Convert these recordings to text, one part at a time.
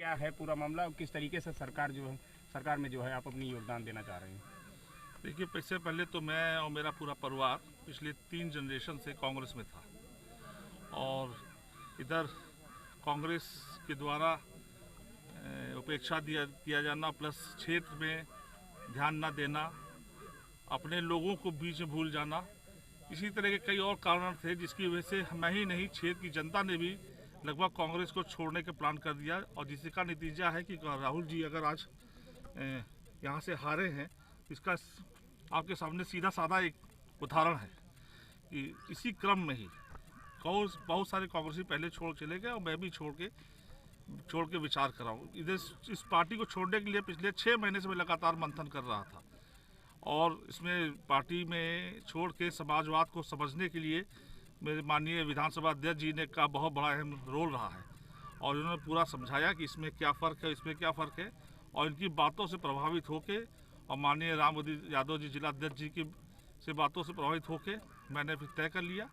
क्या है पूरा मामला, किस तरीके से सरकार में जो है आप अपनी योगदान देना चाह रहे हैं? देखिए, इससे पहले तो मैं और मेरा पूरा परिवार पिछले 3 जनरेशन से कांग्रेस में था और इधर कांग्रेस के द्वारा उपेक्षा किया जाना प्लस क्षेत्र में ध्यान न देना, अपने लोगों को बीच में भूल जाना, इसी तरह के कई और कारण थे जिसकी वजह से मैं ही नहीं क्षेत्र की जनता ने भी लगभग कांग्रेस को छोड़ने का प्लान कर दिया। और जिसका नतीजा है कि राहुल जी अगर आज यहाँ से हारे हैं, इसका आपके सामने सीधा साधा एक उदाहरण है कि इसी क्रम में ही बहुत सारे कांग्रेसी पहले छोड़ चले गए और मैं भी छोड़ के विचार कर रहा हूँ। इधर इस पार्टी को छोड़ने के लिए पिछले 6 महीने से मैं लगातार मंथन कर रहा था और इसमें पार्टी में छोड़ के समाजवाद को समझने के लिए मेरे माननीय विधानसभा अध्यक्ष जी ने का बहुत बड़ा अहम रोल रहा है और उन्होंने पूरा समझाया कि इसमें क्या फ़र्क है, इसमें क्या फ़र्क है, और इनकी बातों से प्रभावित होके और माननीय राम यादव जी जिला अध्यक्ष जी की से बातों से प्रभावित होके मैंने फिर तय कर लिया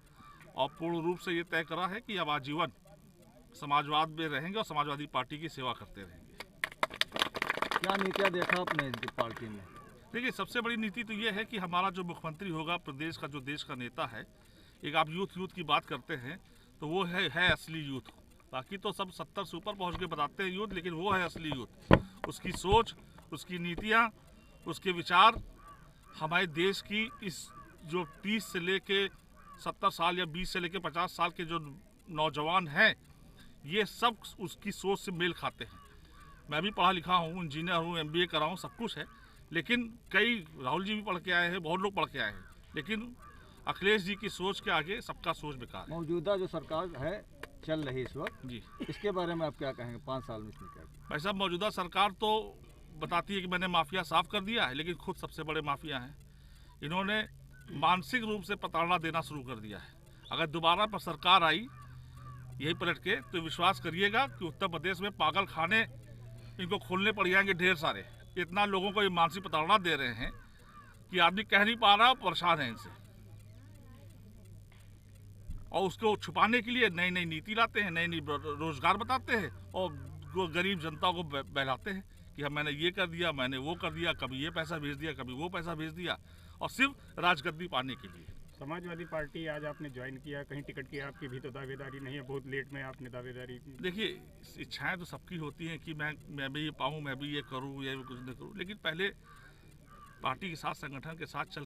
और पूर्ण रूप से ये तय करा है कि अब आजीवन समाजवाद में रहेंगे और समाजवादी पार्टी की सेवा करते रहेंगे। क्या नीतियाँ देखा आपने इनकी पार्टी में? देखिए, सबसे बड़ी नीति तो ये है कि हमारा जो मुख्यमंत्री होगा प्रदेश का, जो देश का नेता है, एक आप यूथ की बात करते हैं तो वो है असली यूथ। बाकी तो सब 70 से ऊपर पहुँच के बताते हैं यूथ, लेकिन वो है असली यूथ। उसकी सोच, उसकी नीतियाँ, उसके विचार हमारे देश की इस जो 30 से लेके 70 साल या 20 से लेके 50 साल के जो नौजवान हैं, ये सब उसकी सोच से मेल खाते हैं। मैं भी पढ़ा लिखा हूँ, इंजीनियर हूँ, MBA करा हूँ, सब कुछ है, लेकिन कई राहुल जी भी पढ़ के आए हैं, बहुत लोग पढ़ के आए हैं, लेकिन अखिलेश जी की सोच के आगे सबका सोच बेकार है। मौजूदा जो सरकार है चल रही इस वक्त जी, इसके बारे में आप क्या कहेंगे? 5 साल में इसमें क्या? भाई साहब, मौजूदा सरकार तो बताती है कि मैंने माफिया साफ कर दिया है, लेकिन खुद सबसे बड़े माफिया हैं। इन्होंने मानसिक रूप से प्रताड़ना देना शुरू कर दिया है। अगर दोबारा पर सरकार आई यही पलट के, तो विश्वास करिएगा कि उत्तर प्रदेश में पागल खाने इनको खोलने पड़ जाएंगे ढेर सारे। इतना लोगों को ये मानसिक प्रताड़ना दे रहे हैं कि आदमी कह नहीं पा रहा, परेशान है इनसे, और उसको छुपाने के लिए नई नई नीति लाते हैं, नई रोजगार बताते हैं और गरीब जनता को बहलाते हैं कि हम मैंने ये कर दिया, मैंने वो कर दिया, कभी ये पैसा भेज दिया, कभी वो पैसा भेज दिया, और सिर्फ राजगद्दी पाने के लिए। समाजवादी पार्टी आज आपने ज्वाइन किया, कहीं टिकट की आपकी भी तो दावेदारी नहीं है, बहुत लेट में आपने दावेदारी की। देखिए, इच्छाएं तो सबकी होती हैं कि मैं भी ये पाऊँ, मैं भी ये करूँ, ये कुछ नहीं करूँ, लेकिन पहले पार्टी के साथ, संगठन के साथ चल